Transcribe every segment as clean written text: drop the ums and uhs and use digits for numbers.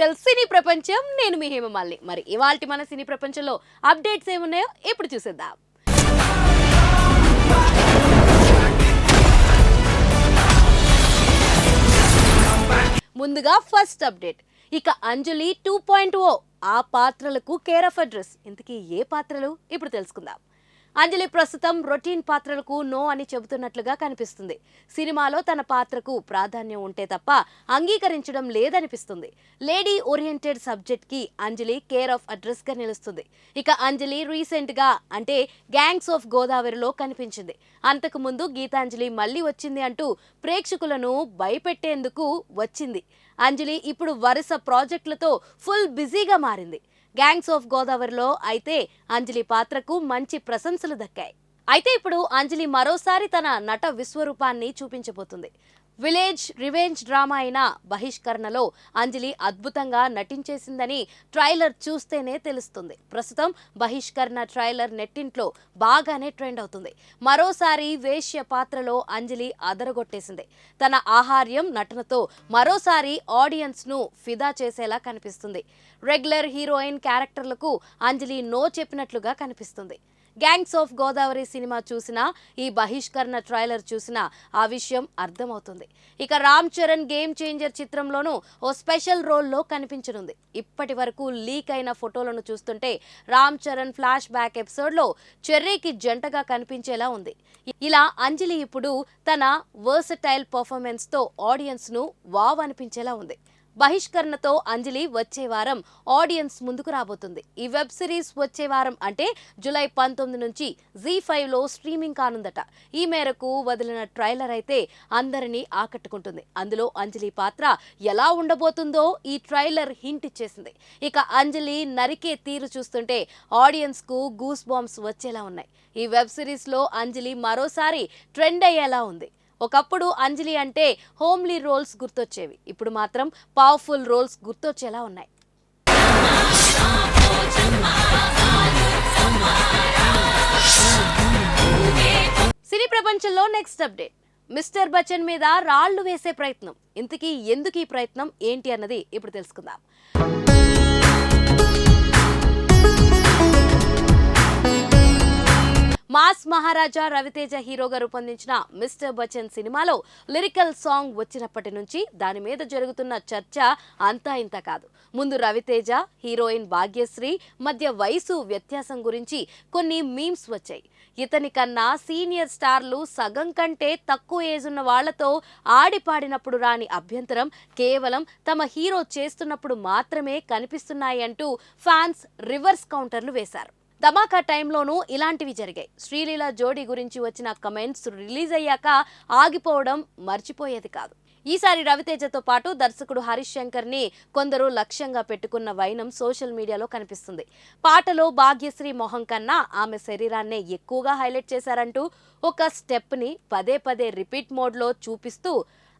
Local సినీ ప్రపంచం. నేను మీ హేమమాలిని. మరి ఇవాల్టి మన సినీ ప్రపంచంలో అప్డేట్స్ ఏమున్నాయో ఇప్పుడు చూసేద్దాం. ముందుగా ఫస్ట్ అప్డేట్. ఇక అంజలి 2.0 ఆ పాత్రలకు కేర్ ఆఫ్ అడ్రస్. ఇంతకీ ఏ పాత్రలు ఇప్పుడు తెలుసుకుందాం. అంజలి ప్రస్తుతం రొటీన్ పాత్రలకు నో అని చెబుతున్నట్లుగా కనిపిస్తుంది. సినిమాలో తన పాత్రకు ప్రాధాన్యం ఉంటే తప్ప అంగీకరించడం లేదనిపిస్తుంది. లేడీ ఓరియంటెడ్ సబ్జెక్ట్ కి అంజలి కేర్ ఆఫ్ అడ్రస్ గా నిలుస్తుంది. ఇక అంజలి రీసెంట్ గా అంటే గ్యాంగ్స్ ఆఫ్ గోదావరిలో కనిపించింది. అంతకు ముందు గీతాంజలి మళ్లీ వచ్చింది అంటూ ప్రేక్షకులను భయపెట్టేందుకు వచ్చింది. అంజలి ఇప్పుడు వరుస ప్రాజెక్టులతో ఫుల్ బిజీగా మారింది. గ్యాంగ్స్ ఆఫ్ గోదావరిలో అయితే అంజలి పాత్రకు మంచి ప్రశంసలు దక్కాయి. అయితే ఇప్పుడు అంజలి మరోసారి తన నట విశ్వరూపాన్ని చూపించబోతుంది. విలేజ్ రివెంజ్ డ్రామా అయిన బహిష్కరణలో అంజలి అద్భుతంగా నటించేసిందని ట్రైలర్ చూస్తేనే తెలుస్తుంది. ప్రస్తుతం బహిష్కరణ ట్రైలర్ నెట్టింట్లో బాగానే ట్రెండ్ అవుతుంది. మరోసారి వేశ్య పాత్రలో అంజలి అదరగొట్టేసింది. తన ఆహార్యం నటనతో మరోసారి ఆడియన్స్ ను ఫిదా చేసేలా కనిపిస్తుంది. రెగ్యులర్ హీరోయిన్ క్యారెక్టర్లకు అంజలి నో చెప్పినట్లుగా కనిపిస్తుంది. గ్యాంగ్స్ ఆఫ్ గోదావరి సినిమా చూసినా ఈ బహిష్కరణ ట్రైలర్ చూసినా ఆ విషయం అర్థమవుతుంది. ఇక రామ్ చరణ్ గేమ్ చేంజర్ చిత్రంలోనూ ఓ స్పెషల్ రోల్లో కనిపించనుంది. ఇప్పటి వరకు లీక్ అయిన ఫోటోలను చూస్తుంటే రామ్ చరణ్ ఫ్లాష్ బ్యాక్ ఎపిసోడ్లో చెర్రీకి జంటగా కనిపించేలా ఉంది. ఇలా అంజలి ఇప్పుడు తన వర్సటైల్ పర్ఫార్మెన్స్తో ఆడియన్స్ను వావ్ అనిపించేలా ఉంది. బహిష్కరణతో అంజలి వచ్చే వారం ఆడియన్స్ ముందుకు రాబోతుంది. ఈ వెబ్ సిరీస్ వచ్చే వారం అంటే జూలై 19 నుంచి ZEE5లో స్ట్రీమింగ్ కానుందట. ఈ మేరకు వదిలిన ట్రైలర్ అయితే అందరినీ ఆకట్టుకుంటుంది. అందులో అంజలి పాత్ర ఎలా ఉండబోతుందో ఈ ట్రైలర్ హింట్ ఇచ్చేసింది. ఇక అంజలి నరికే తీరు చూస్తుంటే ఆడియన్స్ కు గూస్ బాంబ్స్ వచ్చేలా ఉన్నాయి. ఈ వెబ్ సిరీస్ లో అంజలి మరోసారి ట్రెండ్ అయ్యేలా ఉంది. ఒకప్పుడు అంజలి అంటే హోమ్లీ రోల్స్ గుర్తొచ్చేవి. ఇప్పుడు మాత్రం పవర్ఫుల్ రోల్స్ గుర్తొచ్చేలా ఉన్నాయి. సినీ ప్రపంచంలో నెక్స్ట్ అప్డేట్. మిస్టర్ బచ్చన్ మీద రాళ్లు వేసే ప్రయత్నం. ఇంతకీ ఎందుకు ఈ ప్రయత్నం ఏంటి అన్నది ఇప్పుడు తెలుసుకుందాం. మాస్ మహారాజా రవితేజ హీరోగా రూపొందించిన మిస్టర్ బచ్చన్ సినిమాలో లిరికల్ సాంగ్ వచ్చినప్పటి నుంచి దాని మీద జరుగుతున్న చర్చ అంతా ఇంత కాదు. ముందు రవితేజ, హీరోయిన్ భాగ్యశ్రీ మధ్య వయసు వ్యత్యాసం గురించి కొన్ని మీమ్స్ వచ్చాయి. ఇతని కన్నా సీనియర్ స్టార్లు సగం కంటే తక్కువ ఏజ్ ఉన్న వాళ్లతో ఆడిపాడినప్పుడు రాని అభ్యంతరం కేవలం తమ హీరో చేస్తున్నప్పుడు మాత్రమే కనిపిస్తున్నాయి అంటూ ఫ్యాన్స్ రివర్స్ కౌంటర్లు వేశారు. ధమాకా టైంలోనూ ఇలాంటివి జరిగాయి. శ్రీలీల జోడీ గురించి వచ్చిన కమెంట్స్ రిలీజ్ అయ్యాక ఆగిపోవడం మర్చిపోయేది కాదు. ఈసారి రవితేజతో పాటు దర్శకుడు హరీష్ శంకర్ ని కొందరు లక్ష్యంగా పెట్టుకున్న వైనం సోషల్ మీడియాలో కనిపిస్తుంది. పాటలో భాగ్యశ్రీ మొహం కన్నా ఆమె శరీరాన్నే ఎక్కువగా హైలైట్ చేశారంటూ ఒక స్టెప్ ని పదే పదే రిపీట్ మోడ్లో చూపిస్తూ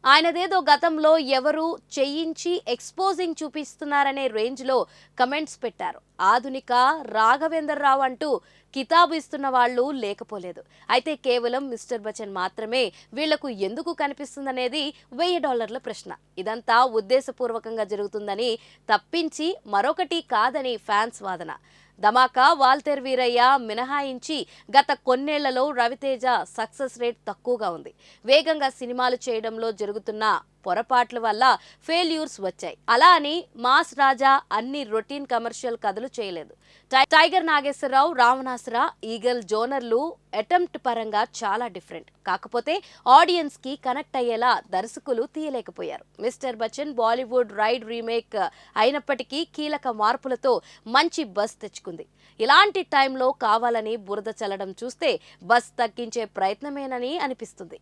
ఆయనదేదో గతంలో ఎవరు చేయించి ఎక్స్పోజింగ్ చూపిస్తున్నారనే రేంజ్లో కమెంట్స్ పెట్టారు. ఆధునిక రాఘవేంద్రరావు అంటూ కితాబు ఇస్తున్న వాళ్ళు లేకపోలేదు. అయితే కేవలం మిస్టర్ బచ్చన్ మాత్రమే వీళ్లకు ఎందుకు కనిపిస్తుందనేది $1000 ప్రశ్న. ఇదంతా ఉద్దేశపూర్వకంగా జరుగుతుందని తప్పించి మరొకటి కాదని ఫ్యాన్స్ వాదన. ధమాకా, వాల్తేర్ వీరయ్య మినహాయించి గత కొన్నేళ్లలో రవితేజ సక్సెస్ రేట్ తక్కువగా ఉంది. వేగంగా సినిమాలు చేయడంలో జరుగుతున్న పొరపాట్ల వల్ల ఫెయిల్యూర్స్ వచ్చాయి. అలా అని మాస్ రాజా అన్ని రొటీన్ కమర్షియల్ కథలు చేయలేదు. టైగర్ నాగేశ్వరరావు, రావణాసుర, ఈగల్ జోనర్లు అటెంప్ట్ పరంగా చాలా డిఫరెంట్. కాకపోతే ఆడియన్స్ కి కనెక్ట్ అయ్యేలా దర్శకులు తీయలేకపోయారు. Mister Bachchan Bollywood Raid remake అయినప్పటికీ కీలక మార్పులతో మంచి బస్ తెచ్చుకుంది. ఇలాంటి టైంలో కావాలని బురద చల్లడం చూస్తే బస్ తగ్గించే ప్రయత్నమేనని అనిపిస్తుంది.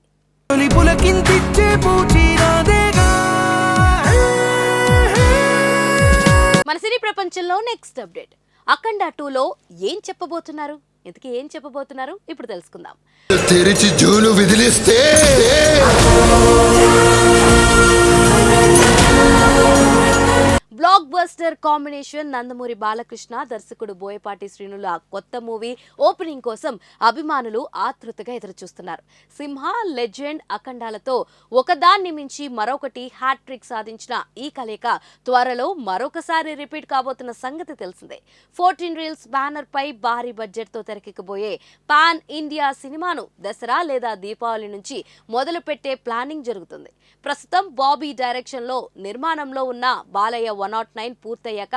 మన సినీ ప్రపంచంలో నెక్స్ట్ అప్డేట్. అఖండ 2లో ఏం చెప్పబోతున్నారు? ఇంతకీ ఏం చెప్పబోతున్నారు ఇప్పుడు తెలుసుకుందాం. తెరిచి జూలు విదిలిస్తే blockbuster combination Nandamuri Balakrishna దర్శకుడు బోయపాటి శ్రీనుల కొత్త మూవీ ఓపెనింగ్ కోసం అభిమానులు ఆతృతగా ఎదురుచూస్తున్నారు. సింహ, లెజెండ్, అఖండాలతో ఒకదాన్ని మించి మరొకటి హ్యాట్రిక్ సాధించిన ఈ కలయిక త్వరలో మరొకసారి రిపీట్ కాబోతున్న సంగతి తెలిసిందే. 14 రీల్స్ బ్యానర్ పై భారీ బడ్జెట్ తో తెరకెక్కబోయే పాన్ ఇండియా సినిమాను దసరా లేదా దీపావళి నుంచి మొదలు పెట్టే ప్లానింగ్ జరుగుతుంది. ప్రస్తుతం బాబీ డైరెక్షన్ లో నిర్మాణంలో ఉన్న బాలయ్య 109 పూర్తయ్యాక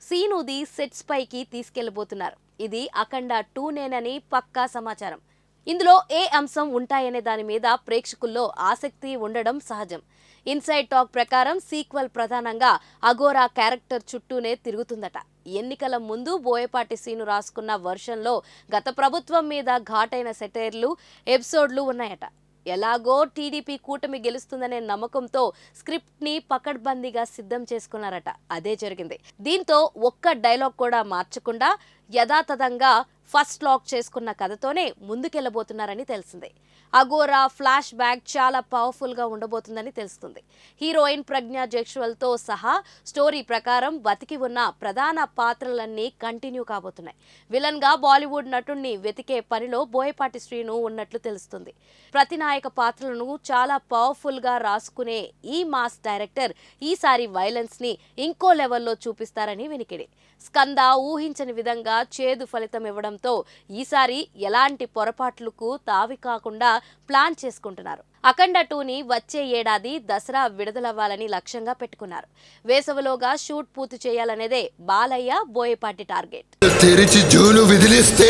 సీనుది సెట్స్ పైకి తీసుకెళ్లబోతున్నారు. ఇది అఖండ 2నేనని పక్కా సమాచారం. ఇందులో ఏ అంశం ఉంటాయనే దాని మీద ప్రేక్షకుల్లో ఆసక్తి ఉండడం సహజం. ఇన్సైడ్ టాక్ ప్రకారం సీక్వెల్ ప్రధానంగా అఘోరా క్యారెక్టర్ చుట్టూనే తిరుగుతుందట. ఎన్నికల ముందు బోయపాటి సీను రాసుకున్న వర్షన్లో గత ప్రభుత్వం మీద ఘాటైన సెటైర్లు, ఎపిసోడ్లు ఉన్నాయట. ఎలాగో టీడీపీ కూటమి గెలుస్తుందనే నమ్మకంతో స్క్రిప్ట్ ని పకడ్బందీగా సిద్ధం చేసుకున్నారట. అదే జరిగింది. దీంతో ఒక్క డైలాగ్ కూడా మార్చకుండా యథాతథంగా ఫస్ట్ లాక్ చేసుకున్న కథతోనే ముందుకెళ్లబోతున్నారని తెలిసింది. అఘోరా ఫ్లాష్ బ్యాక్ చాలా పవర్ఫుల్ గా ఉండబోతుందని తెలుస్తుంది. హీరోయిన్ ప్రజ్ఞా జైస్వాల్ తో సహా స్టోరీ ప్రకారం బతికి ఉన్న ప్రధాన పాత్రలన్నీ కంటిన్యూ కాబోతున్నాయి. విలన్ గా బాలీవుడ్ నటుణ్ణి వెతికే పనిలో బోయపాటి శ్రీను ఉన్నట్లు తెలుస్తుంది. ప్రతినాయక పాత్రలను చాలా పవర్ఫుల్ గా రాసుకునే ఈ మాస్ డైరెక్టర్ ఈసారి వైలెన్స్ ని ఇంకో లెవెల్లో చూపిస్తారని వినికిడి. స్కంద ఊహించని విధంగా చేదు ఫలితం ఇవ్వడంతో ఈసారి ఎలాంటి పొరపాట్లకు తావి కాకుండా ప్లాన్ చేసుకుంటున్నారు. అఖండ 2ని వచ్చే ఏడాది దసరా విడుదలవ్వాలని లక్ష్యంగా పెట్టుకున్నారు. వేసవిలోగా షూట్ పూర్తి చేయాలనేదే బాలయ్య, బోయపాటి టార్గెట్. తెరిచి జూలు విదిలిస్తే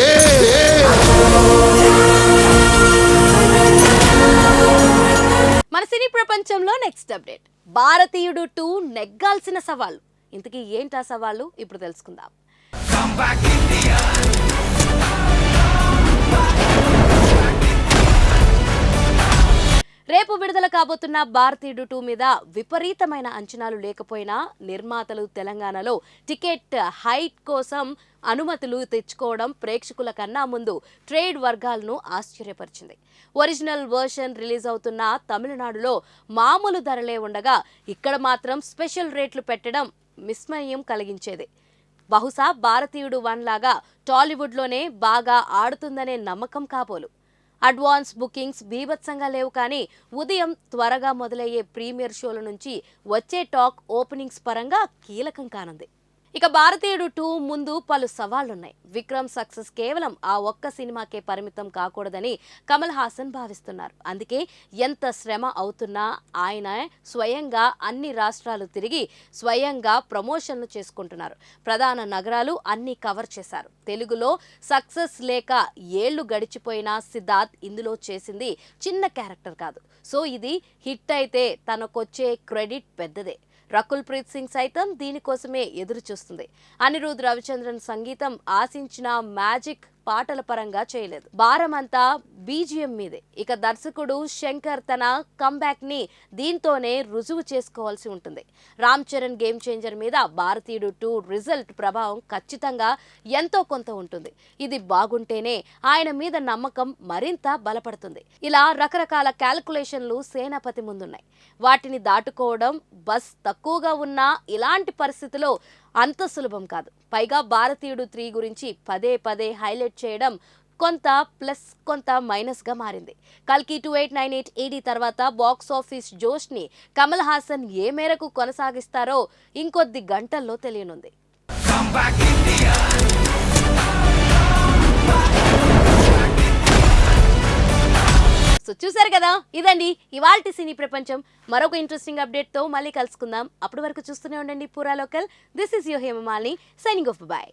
మన సినీ ప్రపంచంలో నెక్స్ట్ అప్డేట్. భారతీయుడు 2 నెగ్గాల్సిన సవాళ్లు. ఇంతకీ ఏంటా సవాళ్లు ఇప్పుడు తెలుసుకుందాం. రేపు విడుదల కాబోతున్న భారతీయుడు 2 మీద విపరీతమైన అంచనాలు లేకపోయినా నిర్మాతలు తెలంగాణలో టికెట్ హైట్ కోసం అనుమతులు తెచ్చుకోవడం ప్రేక్షకుల కన్నా ముందు ట్రేడ్ వర్గాలను ఆశ్చర్యపరిచింది. ఒరిజినల్ వర్షన్ రిలీజ్ అవుతున్న తమిళనాడులో మామూలు ధరలే ఉండగా ఇక్కడ మాత్రం స్పెషల్ రేట్లు పెట్టడం విస్మయం కలిగించేది. బహుశా భారతీయుడు 1 లాగా టాలీవుడ్లోనే బాగా ఆడుతుందనే నమ్మకం కాబోలు. అడ్వాన్స్ బుకింగ్స్ బీభత్సంగా లేవు, కానీ ఉదయం త్వరగా మొదలయ్యే ప్రీమియర్ షోల నుంచి వచ్చే టాక్ ఓపెనింగ్స్ పరంగా కీలకం కానుంది. ఇక భారతీయుడు 2 ముందు పలు సవాళ్లున్నాయి. విక్రమ్ సక్సెస్ కేవలం ఆ ఒక్క సినిమాకే పరిమితం కాకూడదని కమల్ హాసన్ భావిస్తున్నారు. అందుకే ఎంత శ్రమ అవుతున్నా ఆయన స్వయంగా అన్ని రాష్ట్రాలు తిరిగి స్వయంగా ప్రమోషన్లు చేసుకుంటున్నారు. ప్రధాన నగరాలు అన్ని కవర్ చేశారు. తెలుగులో సక్సెస్ లేక ఏళ్లు గడిచిపోయినా సిద్ధార్థ్ ఇందులో చేసింది చిన్న క్యారెక్టర్ కాదు. సో ఇది హిట్ అయితే తనకొచ్చే క్రెడిట్ పెద్దదే. రకుల్ ప్రీత్ సింగ్ సైతం దీనికోసమే ఎదురు చూస్తుంది. అనిరుద్ రవిచంద్రన్ సంగీతం ఆశించిన మ్యాజిక్ పాటల పరంగా చేయలేదు. భారమంతా బీజిఎం మీదే. ఇక దర్శకుడు శంకర్ తన కంబ్యాక్ ని దీంతోనే రుజువు చేసుకోవాల్సి ఉంటుంది. రామ్ చరణ్ గేమ్ చేంజర్ మీద భారతీయుడు 2 రిజల్ట్ ప్రభావం ఖచ్చితంగా ఎంతో కొంత ఉంటుంది. ఇది బాగుంటేనే ఆయన మీద నమ్మకం మరింత బలపడుతుంది. ఇలా రకరకాల క్యాల్కులేషన్లు సేనాపతి ముందున్నాయి. వాటిని దాటుకోవడం బస్ తక్కువగా ఉన్నా ఇలాంటి పరిస్థితిలో అంత సులభం కాదు. పైగా భారతీయుడు 3 గురించి పదే పదే హైలైట్ చేయడం కొంత ప్లస్ కొంత మైనస్ గా మారింది. కల్కి 2898 AD తర్వాత బాక్స్ ఆఫీస్ జోష్ ని కమల్ హాసన్ ఏ మేరకు కొనసాగిస్తారో ఇంకొద్ది గంటల్లో తెలియనుంది. సో చూసారు కదా, ఇదండి ఇవాల్టి సినీ ప్రపంచం. మరొక ఇంట్రెస్టింగ్ అప్డేట్ తో మళ్ళీ కలుసుకుందాం. అప్పటి వరకు చూస్తూనే ఉండండి పూరా local. This is your Hemamalini signing off. By.